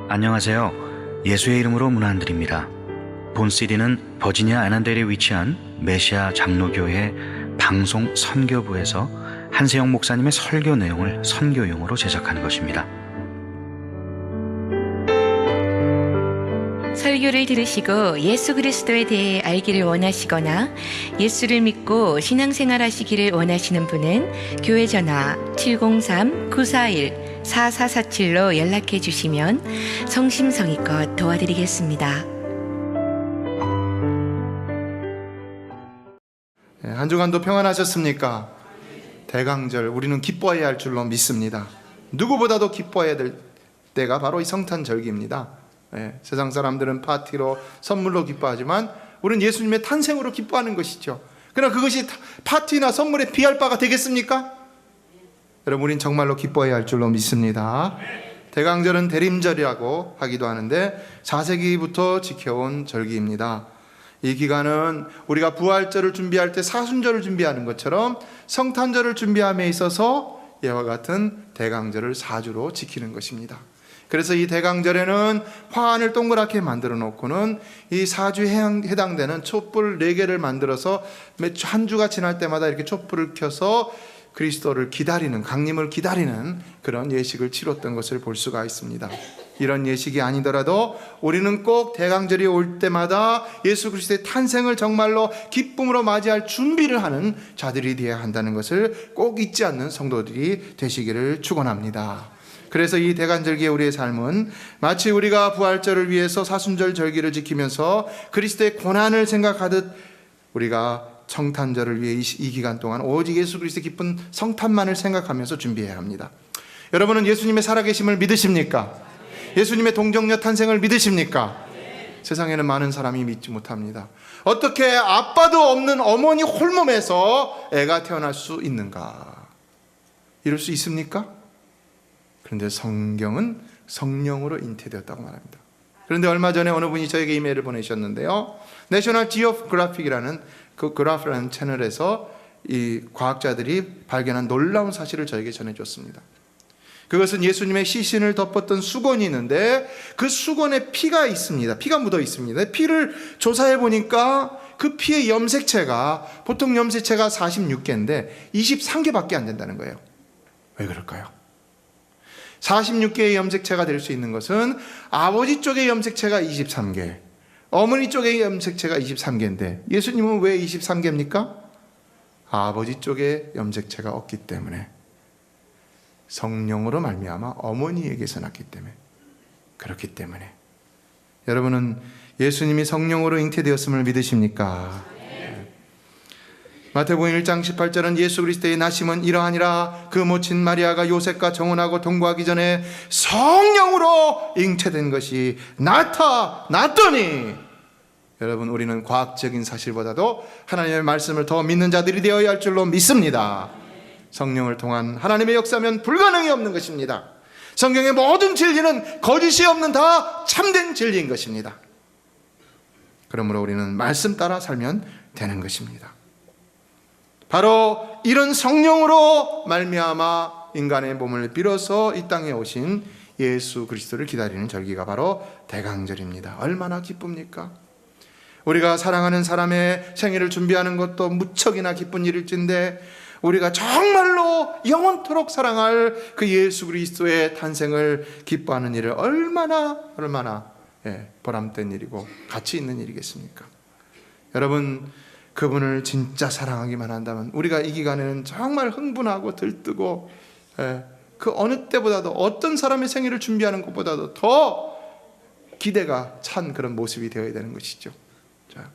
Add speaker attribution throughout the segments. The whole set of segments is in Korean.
Speaker 1: 안녕하세요. 예수의 이름으로 문안 안 드립니다. 본 CD는 버지니아 애난델에 위치한 메시아 장로교회 방송 선교부에서 한세영 목사님의 설교 내용을 선교용으로 제작한 것입니다.
Speaker 2: 설교를 들으시고 예수 그리스도에 대해 알기를 원하시거나 예수를 믿고 신앙생활 하시기를 원하시는 분은 교회 전화 703-941-4447로 연락해 주시면 성심성의껏 도와드리겠습니다.
Speaker 3: 한 주간도 평안하셨습니까? 대강절 우리는 기뻐해야 할 줄로 믿습니다. 누구보다도 기뻐해야 될 때가 바로 이 성탄절기입니다. 세상 사람들은 파티로 선물로 기뻐하지만 우리는 예수님의 탄생으로 기뻐하는 것이죠. 그러나 그것이 파티나 선물에 비할 바가 되겠습니까? 여러분, 우린 정말로 기뻐해야 할 줄로 믿습니다. 대강절은 대림절이라고 하기도 하는데 4세기부터 지켜온 절기입니다. 이 기간은 우리가 부활절을 준비할 때 사순절을 준비하는 것처럼 성탄절을 준비함에 있어서 이와 같은 대강절을 4주로 지키는 것입니다. 그래서 이 대강절에는 화환을 동그랗게 만들어 놓고는 이 4주에 해당되는 촛불 4개를 만들어서 한 주가 지날 때마다 이렇게 촛불을 켜서 그리스도를 기다리는, 강림을 기다리는 그런 예식을 치렀던 것을 볼 수가 있습니다. 이런 예식이 아니더라도 우리는 꼭 대강절이 올 때마다 예수 그리스도의 탄생을 정말로 기쁨으로 맞이할 준비를 하는 자들이 되어야 한다는 것을 꼭 잊지 않는 성도들이 되시기를 축원합니다. 그래서 이 대강절기의 우리의 삶은 마치 우리가 부활절을 위해서 사순절 절기를 지키면서 그리스도의 고난을 생각하듯 우리가 성탄절을 위해 이 기간 동안 오직 예수 그리스도의 기쁜 성탄만을 생각하면서 준비해야 합니다. 여러분은 예수님의 살아계심을 믿으십니까? 예수님의 동정녀 탄생을 믿으십니까? 세상에는 많은 사람이 믿지 못합니다. 어떻게 아빠도 없는 어머니 홀몸에서 애가 태어날 수 있는가? 이럴 수 있습니까? 그런데 성경은 성령으로 잉태되었다고 말합니다. 그런데 얼마 전에 어느 분이 저에게 이메일을 보내셨는데요, 내셔널 지오그래픽이라는 그 그래프라는 채널에서 이 과학자들이 발견한 놀라운 사실을 저에게 전해줬습니다. 그것은 예수님의 시신을 덮었던 수건이 있는데 그 수건에 피가 있습니다. 피가 묻어 있습니다. 피를 조사해 보니까 그 피의 염색체가, 보통 염색체가 46개인데 23개밖에 안 된다는 거예요. 왜 그럴까요? 46개의 염색체가 될 수 있는 것은 아버지 쪽의 염색체가 23개, 어머니 쪽의 염색체가 23개인데 예수님은 왜 23개입니까? 아버지 쪽에 염색체가 없기 때문에, 성령으로 말미암아 어머니에게서 났기 때문에, 그렇기 때문에. 여러분은 예수님이 성령으로 잉태되었음을 믿으십니까? 마태복음 1장 18절은 예수 그리스도의 나심은 이러하니라, 그 모친 마리아가 요셉과 정혼하고 동거하기 전에 성령으로 잉태된 것이 나타났더니. 여러분, 우리는 과학적인 사실보다도 하나님의 말씀을 더 믿는 자들이 되어야 할 줄로 믿습니다. 성령을 통한 하나님의 역사면 불가능이 없는 것입니다. 성경의 모든 진리는 거짓이 없는 다 참된 진리인 것입니다. 그러므로 우리는 말씀 따라 살면 되는 것입니다. 바로 이런 성령으로 말미암아 인간의 몸을 빌어서 이 땅에 오신 예수 그리스도를 기다리는 절기가 바로 대강절입니다. 얼마나 기쁩니까? 우리가 사랑하는 사람의 생일을 준비하는 것도 무척이나 기쁜 일일진데, 우리가 정말로 영원토록 사랑할 그 예수 그리스도의 탄생을 기뻐하는 일을 얼마나 보람된 일이고 가치 있는 일이겠습니까? 여러분, 그분을 진짜 사랑하기만 한다면 우리가 이 기간에는 정말 흥분하고 들뜨고, 그 어느 때보다도, 어떤 사람의 생일을 준비하는 것보다도 더 기대가 찬 그런 모습이 되어야 되는 것이죠. 자,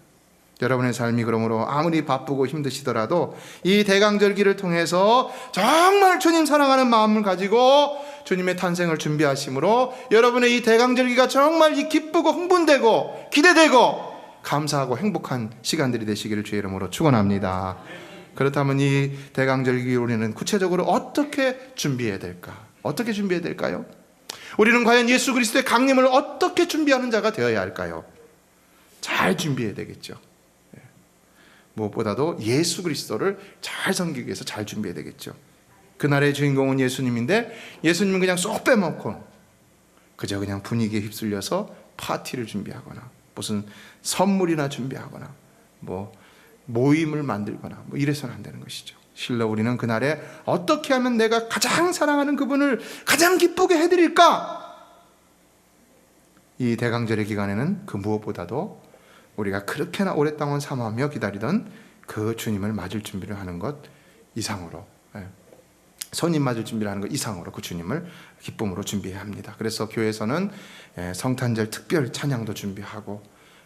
Speaker 3: 여러분의 삶이 그러므로 아무리 바쁘고 힘드시더라도 이 대강절기를 통해서 정말 주님 사랑하는 마음을 가지고 주님의 탄생을 준비하심으로 여러분의 이 대강절기가 정말 이 기쁘고 흥분되고 기대되고 감사하고 행복한 시간들이 되시기를 주의 이름으로 축원합니다. 그렇다면 이 대강절기 우리는 구체적으로 어떻게 준비해야 될까? 어떻게 준비해야 될까요? 우리는 과연 예수 그리스도의 강림을 어떻게 준비하는 자가 되어야 할까요? 잘 준비해야 되겠죠. 무엇보다도 예수 그리스도를 잘 섬기기 위해서 잘 준비해야 되겠죠. 그날의 주인공은 예수님인데 예수님은 그냥 쏙 빼먹고 그저 그냥 분위기에 휩쓸려서 파티를 준비하거나 무슨 선물이나 준비하거나 뭐 모임을 만들거나 뭐 이래서는 안 되는 것이죠. 실로 우리는 그날에 어떻게 하면 내가 가장 사랑하는 그분을 가장 기쁘게 해드릴까? 이 대강절의 기간에는 그 무엇보다도 우리가 그렇게나 오랫동안 사모하며 기다리던 그 주님을 맞을 준비를 하는 것 이상으로, 손님 맞을 준비를 하는 것 이상으로 그 주님을 기쁨으로 준비해야 합니다. 그래서 교회에서는 성탄절 특별 찬양도 준비하고,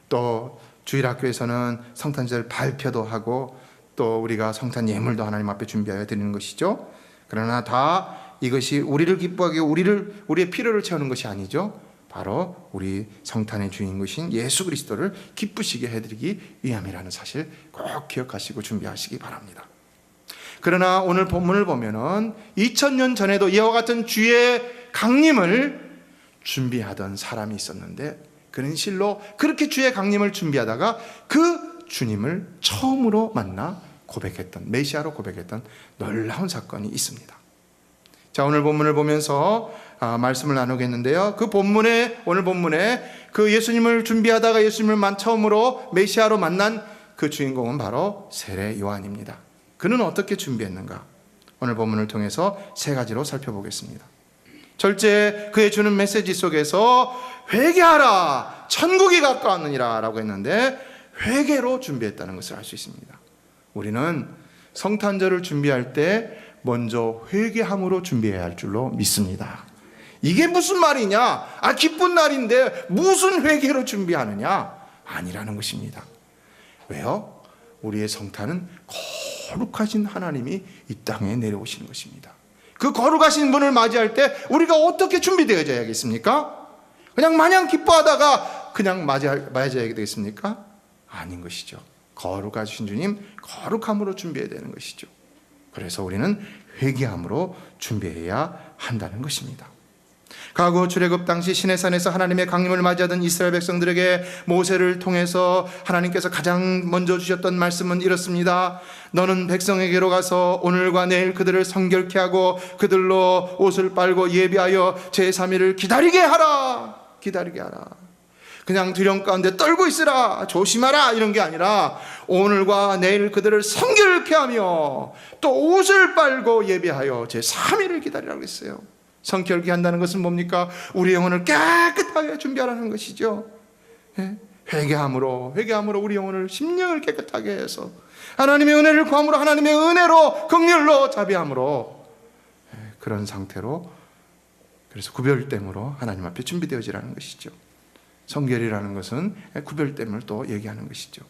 Speaker 3: 또 주일학교에서는 성탄절 발표도 하고, 또 우리가 성탄 예물도 하나님 앞에 준비하여 드리는 것이죠. 그러나 다 이것이 우리를 기뻐하게 우리의 필요를 채우는 것이 아니죠. 바로 우리 성탄의 주인이신 예수 그리스도를 기쁘시게 해드리기 위함이라는 사실 꼭 기억하시고 준비하시기 바랍니다. 그러나 오늘 본문을 보면은 2000년 전에도 이와 같은 주의 강림을 준비하던 사람이 있었는데, 그는 실로 그렇게 주의 강림을 준비하다가 그 주님을 처음으로 만나 고백했던, 메시아로 고백했던 놀라운 사건이 있습니다. 자, 오늘 본문을 보면서 말씀을 나누겠는데요. 오늘 본문에 그 예수님을 준비하다가 예수님을 처음으로 메시아로 만난 그 주인공은 바로 세례 요한입니다. 그는 어떻게 준비했는가? 오늘 본문을 통해서 세 가지로 살펴보겠습니다. 첫째, 그의 주는 메시지 속에서 회개하라, 천국이 가까웠느니라 라고 했는데, 회개로 준비했다는 것을 알 수 있습니다. 우리는 성탄절을 준비할 때 먼저 회개함으로 준비해야 할 줄로 믿습니다. 이게 무슨 말이냐? 기쁜 날인데 무슨 회개로 준비하느냐? 아니라는 것입니다. 왜요? 우리의 성탄은 거룩하신 하나님이 이 땅에 내려오시는 것입니다. 그 거룩하신 분을 맞이할 때 우리가 어떻게 준비되어야겠습니까? 그냥 마냥 기뻐하다가 그냥 맞이해야 되겠습니까? 아닌 것이죠. 거룩하신 주님, 거룩함으로 준비해야 되는 것이죠. 그래서 우리는 회개함으로 준비해야 한다는 것입니다. 과거 출애굽 당시 시내산에서 하나님의 강림을 맞이하던 이스라엘 백성들에게 모세를 통해서 하나님께서 가장 먼저 주셨던 말씀은 이렇습니다. 너는 백성에게로 가서 오늘과 내일 그들을 성결케 하고 그들로 옷을 빨고 예비하여 제3일을 기다리게 하라. 기다리게 하라. 그냥 두려움 가운데 떨고 있으라, 조심하라 이런 게 아니라 오늘과 내일 그들을 성결케 하며 또 옷을 빨고 예비하여 제3일을 기다리라고 했어요. 성결케 한다는 것은 뭡니까? 우리 영혼을 깨끗하게 준비하라는 것이죠. 회개함으로 우리 영혼을, 심령을 깨끗하게 해서 하나님의 은혜를 구함으로, 하나님의 은혜로, 긍휼로, 자비함으로, 그런 상태로, 그래서 구별됨으로 하나님 앞에 준비되어지라는 것이죠. 성결이라는 것은 구별됨을 또 얘기하는 것이죠.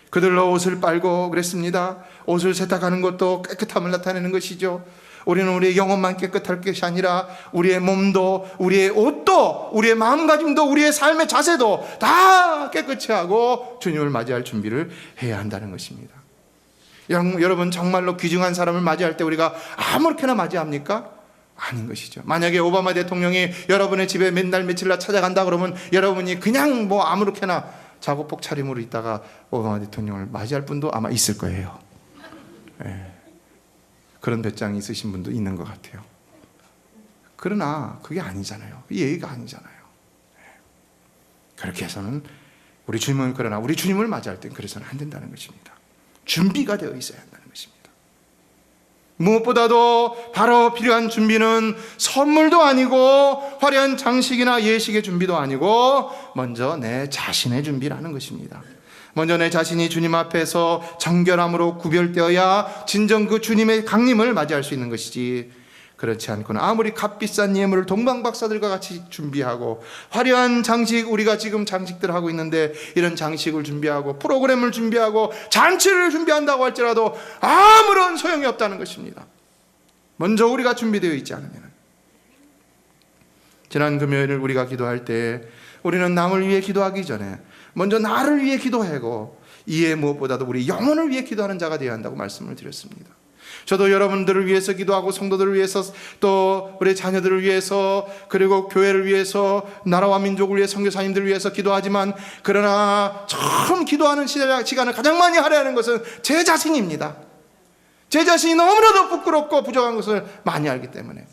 Speaker 3: 그들로 옷을 빨고 그랬습니다. 옷을 세탁하는 것도 깨끗함을 나타내는 것이죠. 우리는 우리의 영혼만 깨끗할 것이 아니라 우리의 몸도, 우리의 옷도, 우리의 마음가짐도, 우리의 삶의 자세도 다 깨끗이 하고 주님을 맞이할 준비를 해야 한다는 것입니다. 여러분, 정말로 귀중한 사람을 맞이할 때 우리가 아무렇게나 맞이합니까? 아닌 것이죠. 만약에 오바마 대통령이 여러분의 집에 맨날 며칠날 찾아간다 그러면 여러분이 그냥 뭐 아무렇게나 작업복 차림으로 있다가 오바마 대통령을 맞이할 분도 아마 있을 거예요. 그런 배짱이 있으신 분도 있는 것 같아요. 그러나 그게 아니잖아요. 예의가 아니잖아요. 그렇게 해서는 우리 주님을 맞이할 땐 그래서는 안 된다는 것입니다. 준비가 되어 있어야 한다는 것입니다. 무엇보다도 바로 필요한 준비는 선물도 아니고 화려한 장식이나 예식의 준비도 아니고 먼저 내 자신의 준비라는 것입니다. 먼저 내 자신이 주님 앞에서 정결함으로 구별되어야 진정 그 주님의 강림을 맞이할 수 있는 것이지, 그렇지 않고는 아무리 값비싼 예물을 동방박사들과 같이 준비하고 화려한 장식, 우리가 지금 장식들 하고 있는데 이런 장식을 준비하고 프로그램을 준비하고 잔치를 준비한다고 할지라도 아무런 소용이 없다는 것입니다. 먼저 우리가 준비되어 있지 않으면. 지난 금요일 우리가 기도할 때 우리는 남을 위해 기도하기 전에 먼저 나를 위해 기도하고 이에 무엇보다도 우리 영혼을 위해 기도하는 자가 되어야 한다고 말씀을 드렸습니다. 저도 여러분들을 위해서 기도하고 성도들을 위해서, 또 우리 자녀들을 위해서, 그리고 교회를 위해서, 나라와 민족을 위해, 선교사님들을 위해서 기도하지만, 그러나 처음 기도하는 시간을 가장 많이 할애하는 것은 제 자신입니다. 제 자신이 너무나도 부끄럽고 부족한 것을 많이 알기 때문에,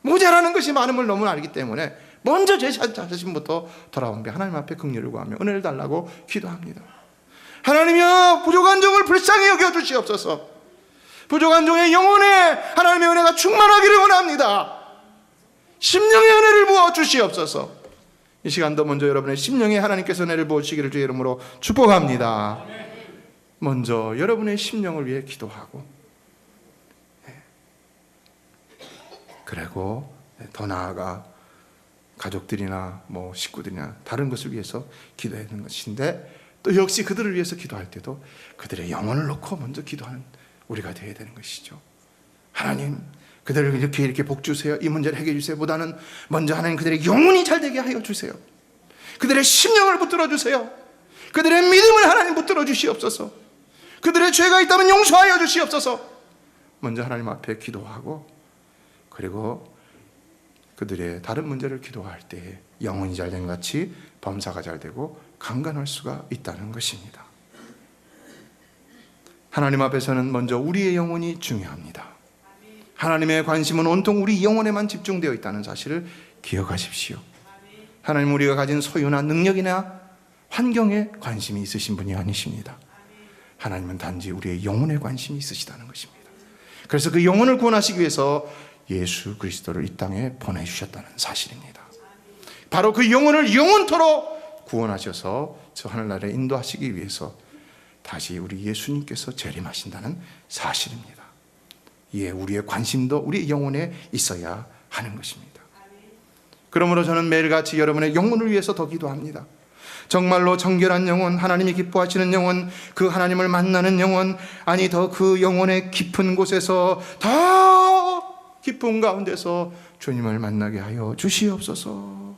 Speaker 3: 모자라는 것이 많음을 너무 알기 때문에 먼저 제 자신부터 돌아오는 하나님 앞에 긍휼을 구하며 은혜를 달라고 기도합니다. 하나님이여, 부족한 종을 불쌍히 여겨주시옵소서. 부족한 종의 영혼에 하나님의 은혜가 충만하기를 원합니다. 심령의 은혜를 부어주시옵소서. 이 시간도 먼저 여러분의 심령에 하나님께서 은혜를 부어주시기를 주의 이름으로 축복합니다. 먼저 여러분의 심령을 위해 기도하고, 그리고 더 나아가 가족들이나 식구들이나 다른 것을 위해서 기도해야 하는 것인데, 또 역시 그들을 위해서 기도할 때도 그들의 영혼을 놓고 먼저 기도하는 우리가 되어야 되는 것이죠. 하나님, 그들을 이렇게 복 주세요, 이 문제를 해결해 주세요 보다는 먼저 하나님, 그들의 영혼이 잘 되게 하여 주세요. 그들의 심령을 붙들어 주세요. 그들의 믿음을 하나님 붙들어 주시옵소서. 그들의 죄가 있다면 용서하여 주시옵소서. 먼저 하나님 앞에 기도하고, 그리고 그들의 다른 문제를 기도할 때 영혼이 잘 된 같이 범사가 잘 되고 강건할 수가 있다는 것입니다. 하나님 앞에서는 먼저 우리의 영혼이 중요합니다. 하나님의 관심은 온통 우리 영혼에만 집중되어 있다는 사실을 기억하십시오. 하나님, 우리가 가진 소유나 능력이나 환경에 관심이 있으신 분이 아니십니다. 하나님은 단지 우리의 영혼에 관심이 있으시다는 것입니다. 그래서 그 영혼을 구원하시기 위해서 예수 그리스도를 이 땅에 보내주셨다는 사실입니다. 바로 그 영혼을 영원토록 구원하셔서 저 하늘나라에 인도하시기 위해서 다시 우리 예수님께서 재림하신다는 사실입니다. 예, 우리의 관심도 우리 영혼에 있어야 하는 것입니다. 그러므로 저는 매일같이 여러분의 영혼을 위해서 더 기도합니다. 정말로 정결한 영혼, 하나님이 기뻐하시는 영혼, 그 하나님을 만나는 영혼, 아니 더 그 영혼의 깊은 곳에서, 더 깊은 가운데서 주님을 만나게 하여 주시옵소서.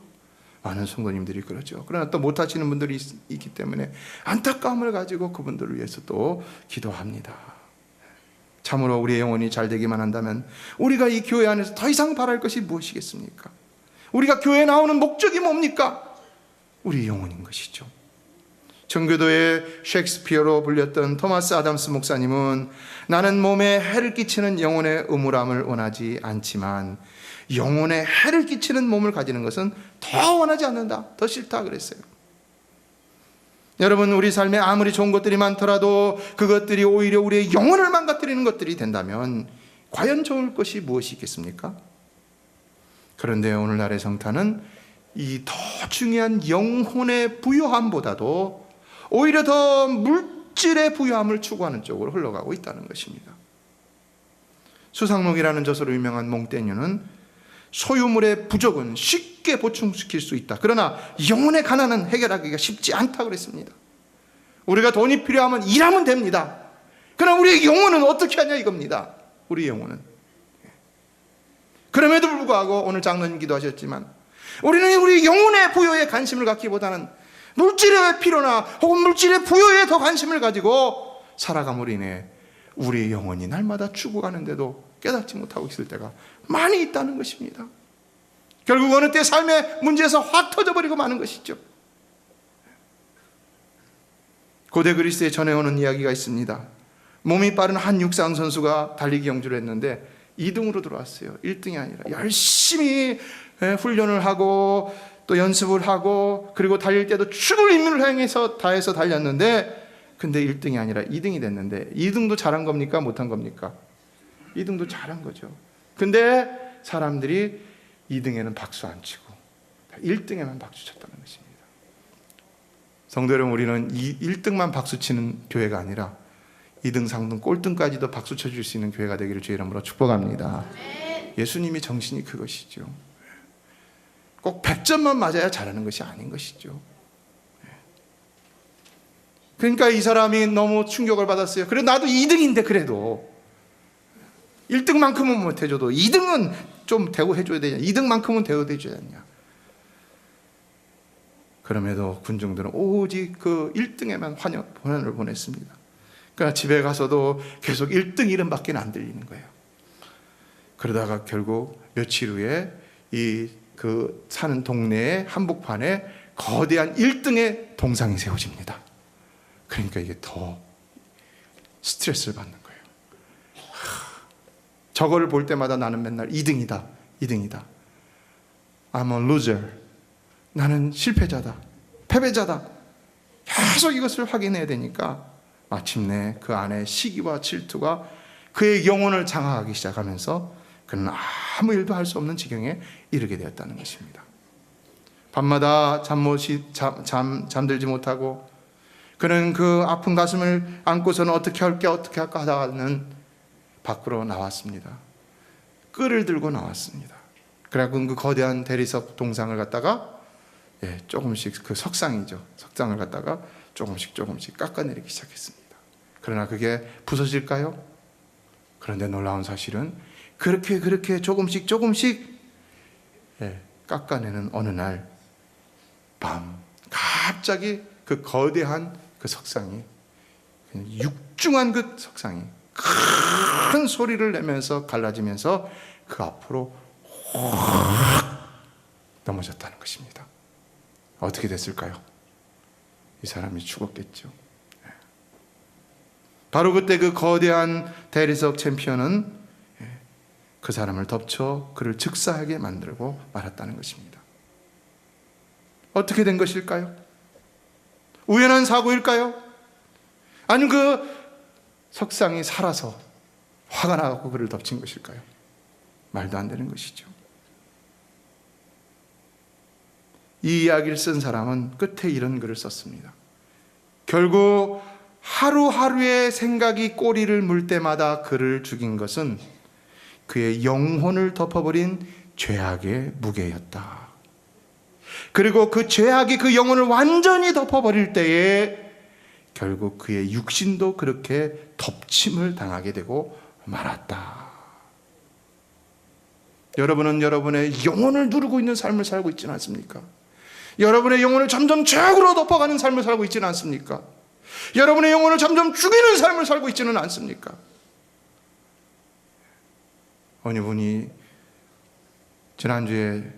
Speaker 3: 많은 성도님들이 그러죠. 그러나 또 못하시는 분들이 있기 때문에 안타까움을 가지고 그분들을 위해서 또 기도합니다. 참으로 우리의 영혼이 잘 되기만 한다면 우리가 이 교회 안에서 더 이상 바랄 것이 무엇이겠습니까? 우리가 교회에 나오는 목적이 뭡니까? 우리 영혼인 것이죠. 청교도의 셰익스피어로 불렸던 토마스 아담스 목사님은, 나는 몸에 해를 끼치는 영혼의 음울함을 원하지 않지만 영혼에 해를 끼치는 몸을 가지는 것은 더 원하지 않는다, 더 싫다 그랬어요. 여러분, 우리 삶에 아무리 좋은 것들이 많더라도 그것들이 오히려 우리의 영혼을 망가뜨리는 것들이 된다면 과연 좋을 것이 무엇이 있겠습니까? 그런데 오늘날의 성탄은 이 더 중요한 영혼의 부요함보다도 오히려 더 물질의 부요함을 추구하는 쪽으로 흘러가고 있다는 것입니다. 수상록이라는 저서로 유명한 몽테뉴는 소유물의 부족은 쉽게 보충시킬 수 있다, 그러나 영혼의 가난은 해결하기가 쉽지 않다고 그랬습니다. 우리가 돈이 필요하면 일하면 됩니다. 그러나 우리의 영혼은 어떻게 하냐 이겁니다. 우리 영혼은. 그럼에도 불구하고 오늘 장로님 기도하셨지만 우리는 우리 영혼의 부여에 관심을 갖기보다는 물질의 필요나 혹은 물질의 부여에 더 관심을 가지고 살아감으로 인해 우리의 영혼이 날마다 죽어가는데도 깨닫지 못하고 있을 때가 많이 있다는 것입니다. 결국 어느 때 삶의 문제에서 확 터져버리고 마는 것이죠. 고대 그리스에 전해오는 이야기가 있습니다. 몸이 빠른 한 육상 선수가 달리기 경주를 했는데 2등으로 들어왔어요. 1등이 아니라 열심히 훈련을 하고 또 연습을 하고, 그리고 달릴 때도 죽을 힘을 행해서 다해서 달렸는데, 근데 1등이 아니라 2등이 됐는데, 2등도 잘한 겁니까? 못한 겁니까? 2등도 잘한 거죠. 근데 사람들이 2등에는 박수 안 치고 1등에만 박수 쳤다는 것입니다. 성도 여러분, 우리는 1등만 박수 치는 교회가 아니라 2등, 3등, 꼴등까지도 박수 쳐줄 수 있는 교회가 되기를 주의 이름으로 축복합니다. 예수님이 정신이 그것이죠. 꼭 100점만 맞아야 잘하는 것이 아닌 것이죠. 그러니까 이 사람이 너무 충격을 받았어요. 그래, 나도 2등인데 그래도 1등만큼은 못해줘도 2등은 좀 대우해줘야 되냐, 2등만큼은 대우해줘야 되냐. 그럼에도 군중들은 오직 그 1등에만 환원을 보냈습니다. 그러니까 집에 가서도 계속 1등 이름밖에 안 들리는 거예요. 그러다가 결국 며칠 후에 그 사는 동네의 한복판에 거대한 1등의 동상이 세워집니다. 그러니까 이게 더 스트레스를 받는 거예요. 저거를 볼 때마다 나는 맨날 2등이다, 2등이다. I'm a loser. 나는 실패자다. 패배자다. 계속 이것을 확인해야 되니까 마침내 그 안에 시기와 질투가 그의 영혼을 장악하기 시작하면서 그는 아무 일도 할 수 없는 지경에 이르게 되었다는 것입니다. 밤마다 잠들지 못하고 그는 그 아픈 가슴을 안고서는 어떻게 할까 하다가는 밖으로 나왔습니다. 끈을 들고 나왔습니다. 그래갖고 그 거대한 대리석 동상을 갖다가 조금씩 그 석상이죠. 석상을 갖다가 조금씩 깎아내리기 시작했습니다. 그러나 그게 부서질까요? 그런데 놀라운 사실은 그렇게 조금씩 깎아내는 어느 날 밤 갑자기 그 거대한 그 석상이, 육중한 그 석상이 큰 소리를 내면서 갈라지면서 그 앞으로 확 넘어졌다는 것입니다. 어떻게 됐을까요? 이 사람이 죽었겠죠. 바로 그때 그 거대한 대리석 챔피언은 그 사람을 덮쳐 그를 즉사하게 만들고 말았다는 것입니다. 어떻게 된 것일까요? 우연한 사고일까요? 아니면 그 석상이 살아서 화가 나고 그를 덮친 것일까요? 말도 안 되는 것이죠. 이 이야기를 쓴 사람은 끝에 이런 글을 썼습니다. 결국 하루하루의 생각이 꼬리를 물 때마다 그를 죽인 것은 그의 영혼을 덮어버린 죄악의 무게였다. 그리고 그 죄악이 그 영혼을 완전히 덮어버릴 때에 결국 그의 육신도 그렇게 덮침을 당하게 되고 말았다. 여러분은 여러분의 영혼을 누르고 있는 삶을 살고 있지는 않습니까? 여러분의 영혼을 점점 죄악으로 덮어가는 삶을 살고 있지는 않습니까? 여러분의 영혼을 점점 죽이는 삶을 살고 있지는 않습니까? 어느 분이 지난주에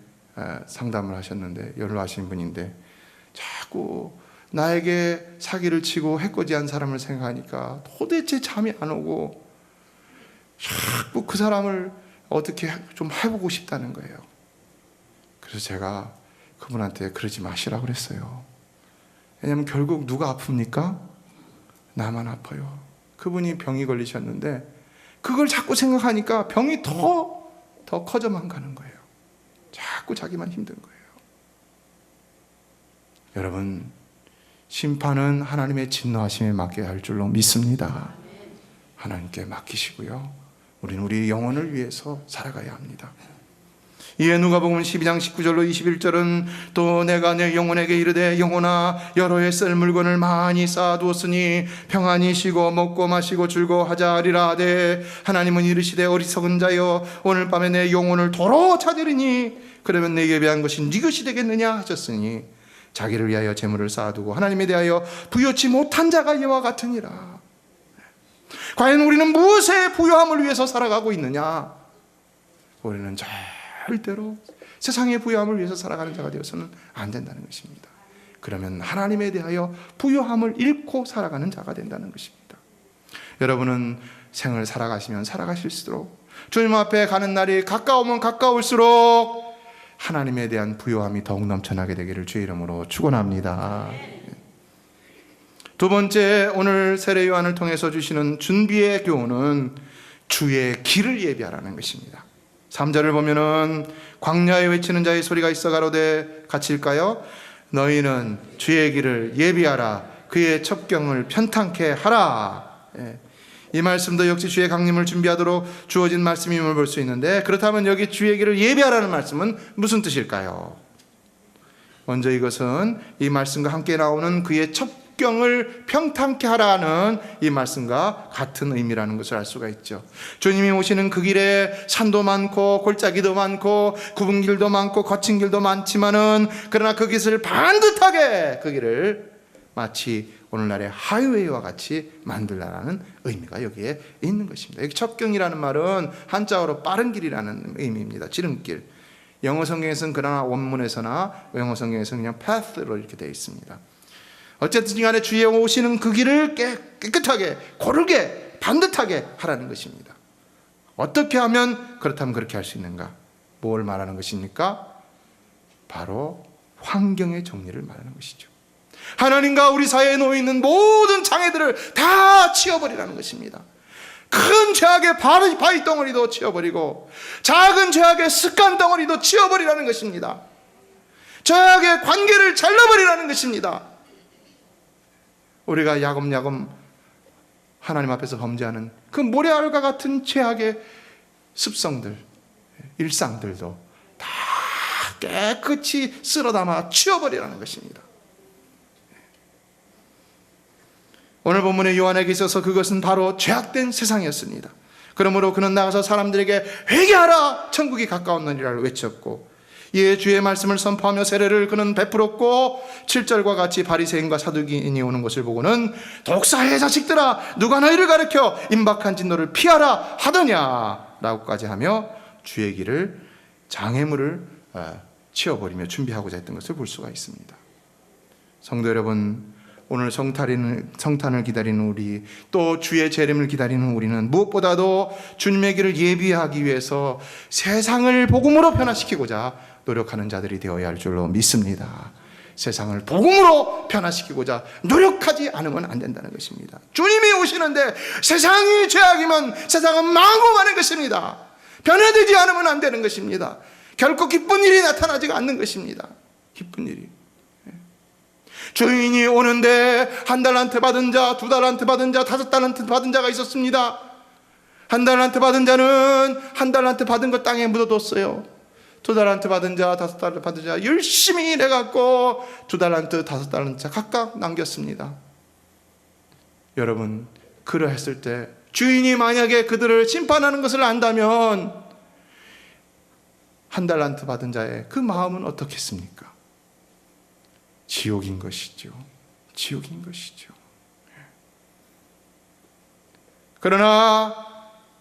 Speaker 3: 상담을 하셨는데, 연로하신 분인데 자꾸 나에게 사기를 치고 해코지한 사람을 생각하니까 도대체 잠이 안 오고 자꾸 그 사람을 어떻게 좀 해보고 싶다는 거예요. 그래서 제가 그분한테 그러지 마시라고 그랬어요. 왜냐하면 결국 누가 아픕니까? 나만 아파요. 그분이 병이 걸리셨는데 그걸 자꾸 생각하니까 병이 더 커져만 가는 거예요. 자꾸 자기만 힘든 거예요. 여러분, 심판은 하나님의 진노하심에 맡겨야 할 줄로 믿습니다. 하나님께 맡기시고요, 우리는 우리 영혼을 위해서 살아가야 합니다. 이에 누가복음 12장 19절로 21절은 또 내가 내 영혼에게 이르되 영혼아 여러 해 쓸 물건을 많이 쌓아두었으니 평안히 쉬고 먹고 마시고 즐거워하자 하리라 하되 하나님은 이르시되 어리석은 자여 오늘 밤에 내 영혼을 도로 찾으리니 그러면 내 예배한 것이 네 것이 되겠느냐 하셨으니 자기를 위하여 재물을 쌓아두고 하나님에 대하여 부요치 못한 자가 이와 같으니라. 과연 우리는 무엇의 부요함을 위해서 살아가고 있느냐? 우리는 절대로 세상의 부요함을 위해서 살아가는 자가 되어서는 안 된다는 것입니다. 그러면 하나님에 대하여 부요함을 잃고 살아가는 자가 된다는 것입니다. 여러분은 생을 살아가시면 살아가실수록 주님 앞에 가는 날이 가까우면 가까울수록 하나님에 대한 부요함이 더욱 넘쳐나게 되기를 주의 이름으로 축원합니다. 두 번째, 오늘 세례 요한을 통해서 주시는 준비의 교훈은 주의 길을 예비하라는 것입니다. 3절을 보면은 광야에 외치는 자의 소리가 있어 가로되 같이 읽까요? 너희는 주의 길을 예비하라, 그의 첩경을 편탄케 하라. 이 말씀도 역시 주의 강림을 준비하도록 주어진 말씀임을 볼 수 있는데, 그렇다면 여기 주의 길을 예비하라는 말씀은 무슨 뜻일까요? 먼저 이것은 이 말씀과 함께 나오는 그의 첩경을 평탄케 하라는 이 말씀과 같은 의미라는 것을 알 수가 있죠. 주님이 오시는 그 길에 산도 많고 골짜기도 많고 굽은 길도 많고 거친 길도 많지만은 그러나 그 길을 반듯하게, 그 길을 마치 오늘날의 하이웨이와 같이 만들라는 의미가 여기에 있는 것입니다. 여기 첩경이라는 말은 한자어로 빠른 길이라는 의미입니다. 지름길. 영어 성경에서는 그러나 원문에서나 영어 성경에서는 그냥 path로 이렇게 되어 있습니다. 어쨌든 간에 주의 오시는 그 길을 깨끗하게, 고르게, 반듯하게 하라는 것입니다. 어떻게 하면 그렇다면 그렇게 할 수 있는가? 뭘 말하는 것입니까? 바로 환경의 정리를 말하는 것이죠. 하나님과 우리 사이에 놓여 있는 모든 장애들을 다 치워버리라는 것입니다. 큰 죄악의 바위 덩어리도 치워버리고 작은 죄악의 습관 덩어리도 치워버리라는 것입니다. 죄악의 관계를 잘라버리라는 것입니다. 우리가 야금야금 하나님 앞에서 범죄하는 그 모래알과 같은 죄악의 습성들, 일상들도 다 깨끗이 쓸어담아 치워버리라는 것입니다. 오늘 본문의 요한에게 있어서 그것은 바로 죄악된 세상이었습니다. 그러므로 그는 나가서 사람들에게 회개하라, 천국이 가까웠느니라 외쳤고, 이에 주의 말씀을 선포하며 세례를 그는 베풀었고, 7절과 같이 바리새인과 사두기인이 오는 것을 보고는 독사의 자식들아, 누가 너희를 가르쳐 임박한 진노를 피하라 하더냐 라고까지 하며 주의 길을, 장애물을 치워버리며 준비하고자 했던 것을 볼 수가 있습니다. 성도 여러분, 오늘 성탄을 기다리는 우리, 또 주의 재림을 기다리는 우리는 무엇보다도 주님의 길을 예비하기 위해서 세상을 복음으로 변화시키고자 노력하는 자들이 되어야 할 줄로 믿습니다. 세상을 복음으로 변화시키고자 노력하지 않으면 안 된다는 것입니다. 주님이 오시는데 세상이 죄악이면 세상은 망고가는 것입니다. 변화되지 않으면 안 되는 것입니다. 결코 기쁜 일이 나타나지가 않는 것입니다. 기쁜 일이. 주인이 오는데 1달란트 받은 자, 2달란트 받은 자, 5달란트 받은 자가 있었습니다. 1달란트 받은 자는 1달란트 받은 거 땅에 묻어뒀어요. 2달란트 받은 자, 5달란트 받은 자 열심히 일해갖고 2달란트, 5달란트 각각 남겼습니다. 여러분, 그러했을 때 주인이 만약에 그들을 심판하는 것을 안다면 1달란트 받은 자의 그 마음은 어떻겠습니까? 지옥인 것이죠. 지옥인 것이죠. 그러나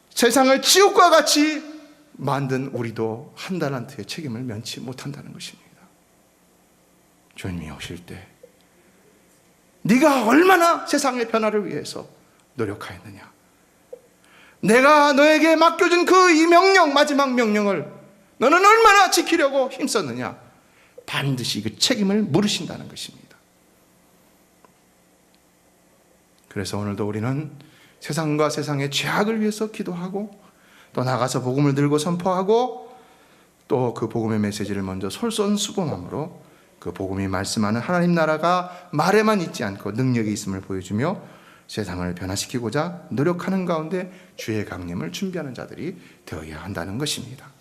Speaker 3: 세상을 지옥과 같이 만든 우리도 1달란트의 책임을 면치 못한다는 것입니다. 주님이 오실 때 네가 얼마나 세상의 변화를 위해서 노력하였느냐, 내가 너에게 맡겨준 그 이 명령, 마지막 명령을 너는 얼마나 지키려고 힘썼느냐, 반드시 그 책임을 물으신다는 것입니다. 그래서 오늘도 우리는 세상과 세상의 죄악을 위해서 기도하고, 또 나가서 복음을 들고 선포하고, 또 그 복음의 메시지를 먼저 솔선수범함으로 그 복음이 말씀하는 하나님 나라가 말에만 있지 않고 능력이 있음을 보여주며 세상을 변화시키고자 노력하는 가운데 주의 강림을 준비하는 자들이 되어야 한다는 것입니다.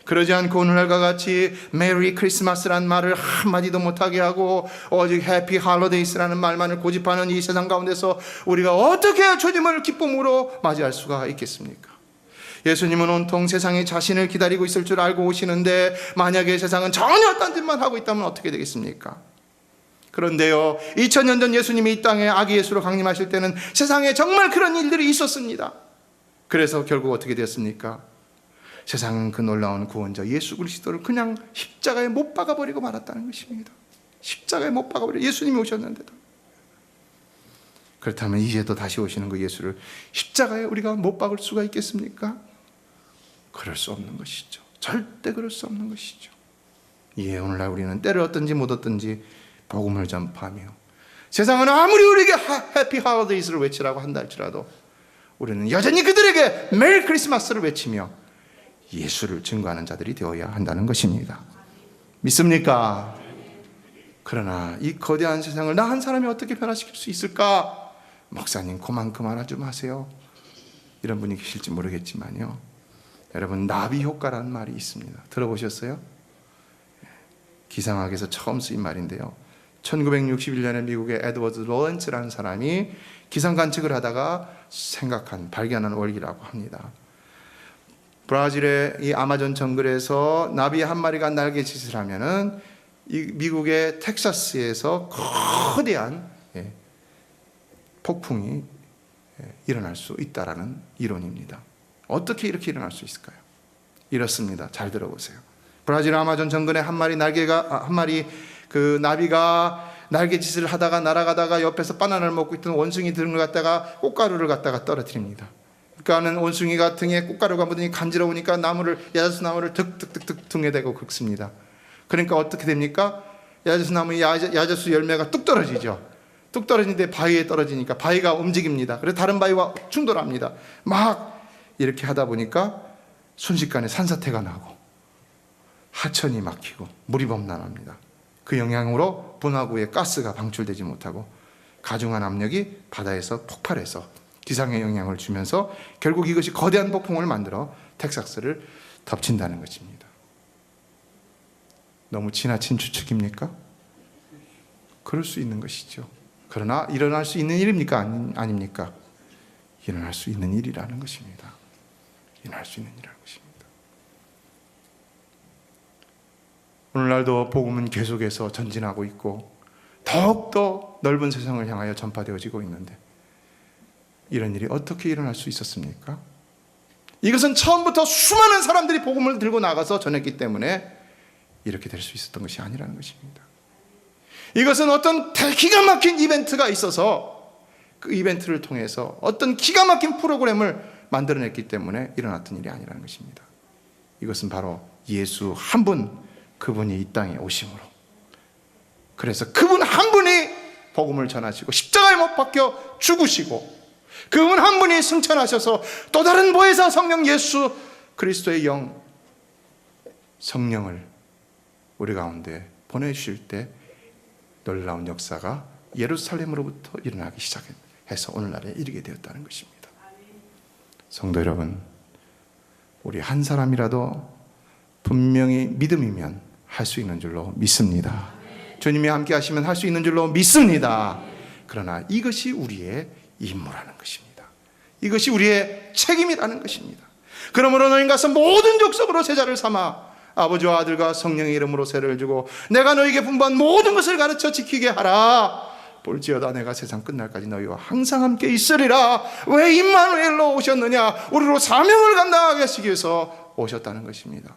Speaker 3: 그러지 않고 오늘날과 같이 메리 크리스마스라는 말을 한마디도 못하게 하고 오직 해피 할로데이스라는 말만을 고집하는 이 세상 가운데서 우리가 어떻게 주님을 기쁨으로 맞이할 수가 있겠습니까? 예수님은 온통 세상이 자신을 기다리고 있을 줄 알고 오시는데, 만약에 세상은 전혀 딴 짓만 하고 있다면 어떻게 되겠습니까? 그런데요, 2000년 전 예수님이 이 땅에 아기 예수로 강림하실 때는 세상에 정말 그런 일들이 있었습니다. 그래서 결국 어떻게 되었습니까? 세상은 그 놀라운 구원자 예수 그리스도를 그냥 십자가에 못 박아버리고 말았다는 것입니다. 십자가에 못 박아버려, 예수님이 오셨는데도. 그렇다면 이제도 다시 오시는 그 예수를 십자가에 우리가 못 박을 수가 있겠습니까? 그럴 수 없는 것이죠. 절대 그럴 수 없는 것이죠. 예, 오늘날 우리는 때를 얻든지 못 얻든지 복음을 전파하며, 세상은 아무리 우리에게 해피 할로데이스를 외치라고 한다 할지라도 우리는 여전히 그들에게 메리 크리스마스를 외치며 예수를 증거하는 자들이 되어야 한다는 것입니다. 믿습니까? 그러나 이 거대한 세상을 나 한 사람이 어떻게 변화시킬 수 있을까? 목사님 그만 좀 하세요. 이런 분이 계실지 모르겠지만요, 여러분, 나비 효과라는 말이 있습니다. 들어보셨어요? 기상학에서 처음 쓰인 말인데요, 1961년에 미국의 에드워드 로렌츠라는 사람이 기상 관측을 하다가 발견한 원리라고 합니다. 브라질의 이 아마존 정글에서 나비 한 마리가 날개짓을 하면은 이 미국의 텍사스에서 거대한 폭풍이 일어날 수 있다라는 이론입니다. 어떻게 이렇게 일어날 수 있을까요? 이렇습니다. 잘 들어보세요. 브라질 아마존 정글에 한 마리 그 나비가 날개짓을 하다가 날아가다가 옆에서 바나나를 먹고 있던 원숭이 등을 갖다가 꽃가루를 갖다가 떨어뜨립니다. 그러니까는 원숭이가 등에 꽃가루가 묻으니 간지러우니까 야자수 나무를 득득득득 등에 대고 긁습니다. 그러니까 어떻게 됩니까? 야자수 나무에 야자수 열매가 뚝 떨어지죠. 뚝 떨어지는데 바위에 떨어지니까 바위가 움직입니다. 그래서 다른 바위와 충돌합니다. 막 이렇게 하다 보니까 순식간에 산사태가 나고 하천이 막히고 물이 범람합니다. 그 영향으로 분화구에 가스가 방출되지 못하고 가중한 압력이 바다에서 폭발해서 기상에 영향을 주면서 결국 이것이 거대한 폭풍을 만들어 텍사스를 덮친다는 것입니다. 너무 지나친 추측입니까? 그럴 수 있는 것이죠. 그러나 일어날 수 있는 일입니까? 아닙니까? 일어날 수 있는 일이라는 것입니다. 일어날 수 있는 일이라는 것입니다. 오늘날도 복음은 계속해서 전진하고 있고 더욱더 넓은 세상을 향하여 전파되어지고 있는데 이런 일이 어떻게 일어날 수 있었습니까? 이것은 처음부터 수많은 사람들이 복음을 들고 나가서 전했기 때문에 이렇게 될 수 있었던 것이 아니라는 것입니다. 이것은 어떤 기가 막힌 이벤트가 있어서 그 이벤트를 통해서 어떤 기가 막힌 프로그램을 만들어냈기 때문에 일어났던 일이 아니라는 것입니다. 이것은 바로 예수 한 분, 그분이 이 땅에 오심으로, 그래서 그분 한 분이 복음을 전하시고 십자가에 못 박혀 죽으시고 그분 한 분이 승천하셔서 또 다른 보혜사 성령 예수 그리스도의 영 성령을 우리 가운데 보내주실 때 놀라운 역사가 예루살렘으로부터 일어나기 시작해서 오늘날에 이르게 되었다는 것입니다. 성도 여러분, 우리 한 사람이라도 분명히 믿음이면 할 수 있는 줄로 믿습니다. 주님이 함께 하시면 할 수 있는 줄로 믿습니다. 그러나 이것이 우리의 임무라는 것입니다. 이것이 우리의 책임이라는 것입니다. 그러므로 너희는 가서 모든 족속으로 제자를 삼아 아버지와 아들과 성령의 이름으로 세례를 주고 내가 너희에게 분부한 모든 것을 가르쳐 지키게 하라. 볼지어다 내가 세상 끝날까지 너희와 항상 함께 있으리라. 왜 임마누엘로 오셨느냐? 우리로 사명을 감당하게 하시기 위해서 오셨다는 것입니다.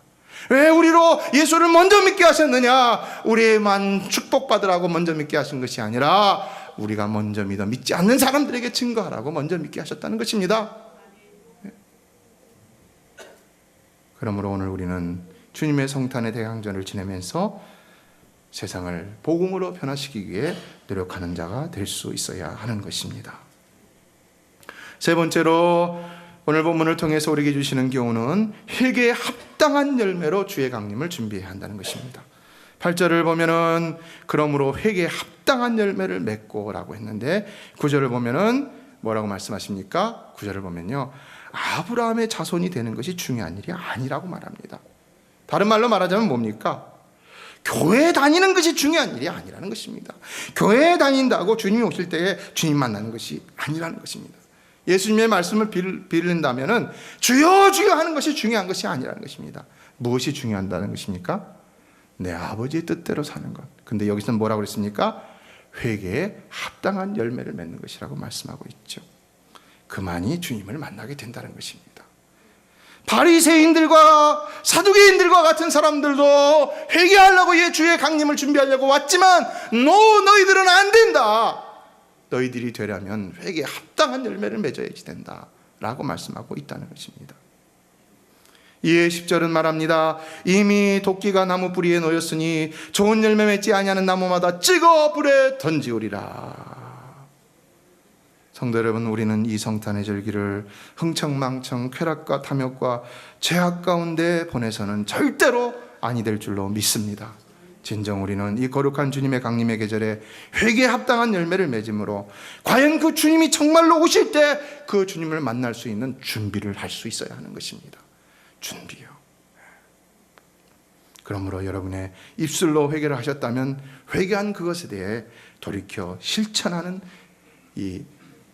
Speaker 3: 왜 우리로 예수를 먼저 믿게 하셨느냐? 우리만 축복받으라고 먼저 믿게 하신 것이 아니라 우리가 먼저 믿어 믿지 않는 사람들에게 증거하라고 먼저 믿게 하셨다는 것입니다. 그러므로 오늘 우리는 주님의 성탄의 대강전을 지내면서 세상을 복음으로 변화시키기 위해 노력하는 자가 될 수 있어야 하는 것입니다. 세 번째로 오늘 본문을 통해서 우리에게 주시는 교훈은 회개에 합당한 열매로 주의 강림을 준비해야 한다는 것입니다. 8절을 보면은 그러므로 회개에 합당한 열매를 맺고 라고 했는데 9절을 보면은 뭐라고 말씀하십니까? 9절을 보면요, 아브라함의 자손이 되는 것이 중요한 일이 아니라고 말합니다. 다른 말로 말하자면 뭡니까? 교회에 다니는 것이 중요한 일이 아니라는 것입니다. 교회에 다닌다고 주님이 오실 때에 주님 만나는 것이 아니라는 것입니다. 예수님의 말씀을 빌린다면 주여 주여 하는 것이 중요한 것이 아니라는 것입니다. 무엇이 중요하다는 것입니까? 내 아버지의 뜻대로 사는 것. 근데 여기서는 뭐라고 그랬습니까? 회개에 합당한 열매를 맺는 것이라고 말씀하고 있죠. 그만이 주님을 만나게 된다는 것입니다. 바리새인들과 사두개인들과 같은 사람들도 회개하려고 주의 강림을 준비하려고 왔지만 너희들은 안 된다. 너희들이 되려면 회개에 합당한 열매를 맺어야지 된다 라고 말씀하고 있다는 것입니다. 이에 10절은 말합니다. 이미 도끼가 나무 뿌리에 놓였으니 좋은 열매 맺지 아니하는 나무마다 찍어 불에 던지우리라. 성도 여러분, 우리는 이 성탄의 절기를 흥청망청 쾌락과 탐욕과 죄악 가운데 보내서는 절대로 아니 될 줄로 믿습니다. 진정 우리는 이 거룩한 주님의 강림의 계절에 회개에 합당한 열매를 맺음으로 과연 그 주님이 정말로 오실 때 그 주님을 만날 수 있는 준비를 할 수 있어야 하는 것입니다. 준비요. 그러므로 여러분의 입술로 회개를 하셨다면 회개한 그것에 대해 돌이켜 실천하는 이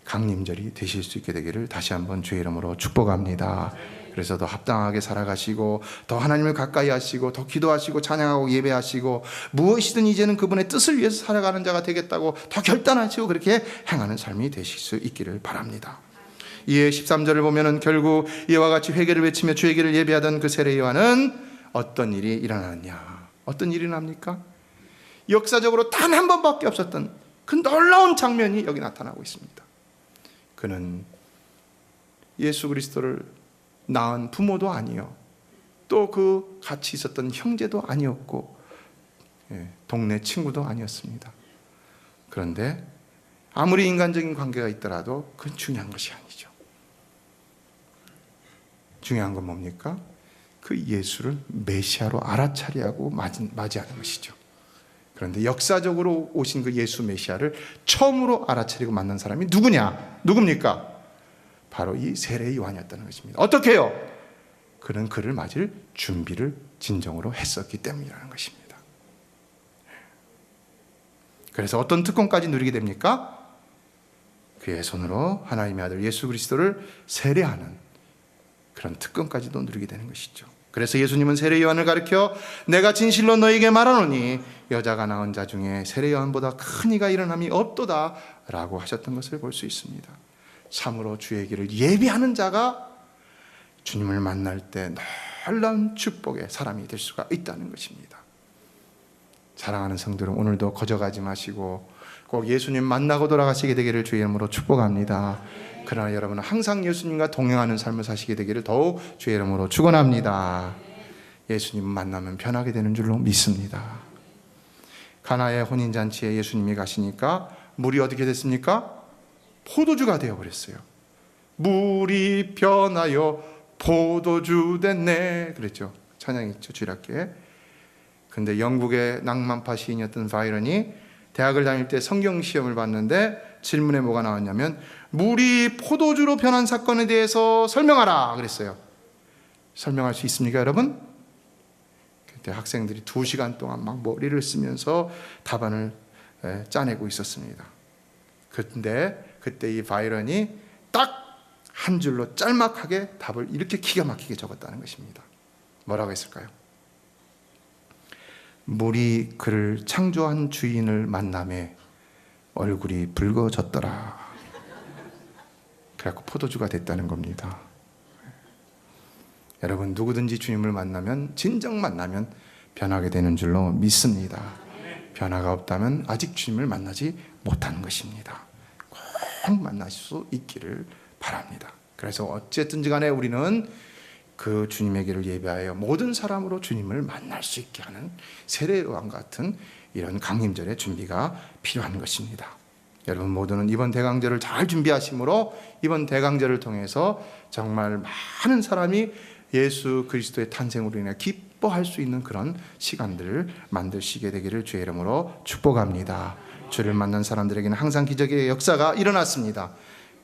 Speaker 3: 강림절이 되실 수 있게 되기를 다시 한번 주의 이름으로 축복합니다. 그래서 더 합당하게 살아가시고 더 하나님을 가까이 하시고 더 기도하시고 찬양하고 예배하시고 무엇이든 이제는 그분의 뜻을 위해서 살아가는 자가 되겠다고 더 결단하시고 그렇게 행하는 삶이 되실 수 있기를 바랍니다. 이에 13절을 보면은 결국 이와 같이 회개를 외치며 주의 길을 예배하던 그 세례 요한은 어떤 일이 일어나느냐? 어떤 일이 납니까? 역사적으로 단 한 번밖에 없었던 그 놀라운 장면이 여기 나타나고 있습니다. 그는 예수 그리스도를 낳은 부모도 아니요, 또 그 같이 있었던 형제도 아니었고 동네 친구도 아니었습니다. 그런데 아무리 인간적인 관계가 있더라도 그건 중요한 것이 아니죠. 중요한 건 뭡니까? 그 예수를 메시아로 알아차리하고 맞이하는 것이죠. 그런데 역사적으로 오신 그 예수 메시아를 처음으로 알아차리고 만난 사람이 누굽니까? 바로 이 세례 요한이었다는 것입니다. 어떻게 해요? 그는 그를 맞을 준비를 진정으로 했었기 때문이라는 것입니다. 그래서 어떤 특권까지 누리게 됩니까? 그의 손으로 하나님의 아들 예수 그리스도를 세례하는 그런 특권까지도 누리게 되는 것이죠. 그래서 예수님은 세례 요한을 가리켜 내가 진실로 너에게 말하노니 여자가 낳은 자 중에 세례 요한보다 큰 이가 일어남이 없도다 라고 하셨던 것을 볼 수 있습니다. 참으로 주의 길을 예비하는 자가 주님을 만날 때 놀라운 축복의 사람이 될 수가 있다는 것입니다. 사랑하는 성도 여러분, 오늘도 거저가지 마시고 꼭 예수님 만나고 돌아가시게 되기를 주의 이름으로 축복합니다. 그러나 여러분은 항상 예수님과 동행하는 삶을 사시게 되기를 더욱 주의 이름으로 축원합니다. 예수님 만나면 변하게 되는 줄로 믿습니다. 가나의 혼인잔치에 예수님이 가시니까 물이 어떻게 됐습니까? 포도주가 되어버렸어요. 물이 변하여 포도주 됐네 그랬죠. 찬양이 있죠, 주일학교에. 근데 영국의 낭만파 시인이었던 바이런이 대학을 다닐 때 성경 시험을 봤는데 질문에 뭐가 나왔냐면 물이 포도주로 변한 사건에 대해서 설명하라 그랬어요. 설명할 수 있습니까, 여러분? 그때 학생들이 2시간 동안 막 머리를 쓰면서 답안을 짜내고 있었습니다. 근데 그때 이 바이런이 딱 한 줄로 짤막하게 답을 이렇게 기가 막히게 적었다는 것입니다. 뭐라고 했을까요? 물이 그를 창조한 주인을 만남에 얼굴이 붉어졌더라. 그래갖고 포도주가 됐다는 겁니다. 여러분, 누구든지 주님을 만나면, 진정 만나면 변하게 되는 줄로 믿습니다. 변화가 없다면 아직 주님을 만나지 못하는 것입니다. 꼭 만날 수 있기를 바랍니다. 그래서 어쨌든지 간에 우리는 그 주님의 길을 예배하여 모든 사람으로 주님을 만날 수 있게 하는 세례요한 같은 이런 강림절의 준비가 필요한 것입니다. 여러분 모두는 이번 대강절을 잘 준비하심으로 이번 대강절을 통해서 정말 많은 사람이 예수 그리스도의 탄생으로 인해 기뻐할 수 있는 그런 시간들을 만드시게 되기를 주의 이름으로 축복합니다. 주를 만난 사람들에게는 항상 기적의 역사가 일어났습니다.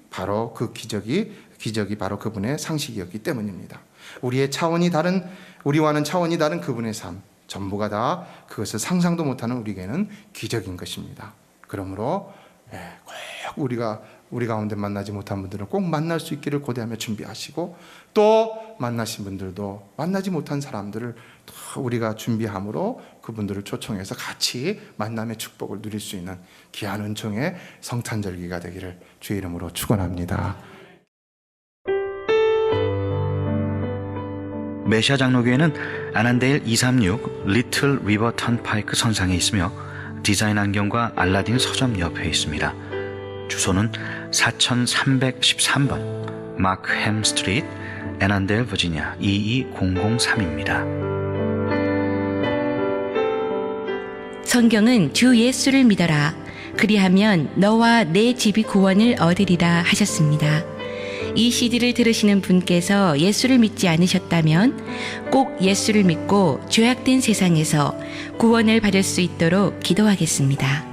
Speaker 3: 바로 그 기적이 바로 그분의 상식이었기 때문입니다. 우리와는 차원이 다른 그분의 삶, 전부가 다 그것을 상상도 못하는 우리에게는 기적인 것입니다. 그러므로 꼭 우리 가운데 만나지 못한 분들은 꼭 만날 수 있기를 고대하며 준비하시고, 또 만나신 분들도 만나지 못한 사람들을 또 우리가 준비함으로 그분들을 초청해서 같이 만남의 축복을 누릴 수 있는 귀한 은총의 성탄절기가 되기를 주의 이름으로 축원합니다.
Speaker 1: 메시아 장로교회는 아난데일 236 리틀 리버 턴파이크 선상에 있으며 디자인 안경과 알라딘 서점 옆에 있습니다. 주소는 4313번 마크햄 스트리트, 애난데일, 버지니아 22003입니다.
Speaker 2: 성경은 주 예수를 믿어라. 그리하면 너와 내 집이 구원을 얻으리라 하셨습니다. 이 CD를 들으시는 분께서 예수를 믿지 않으셨다면 꼭 예수를 믿고 죄악된 세상에서 구원을 받을 수 있도록 기도하겠습니다.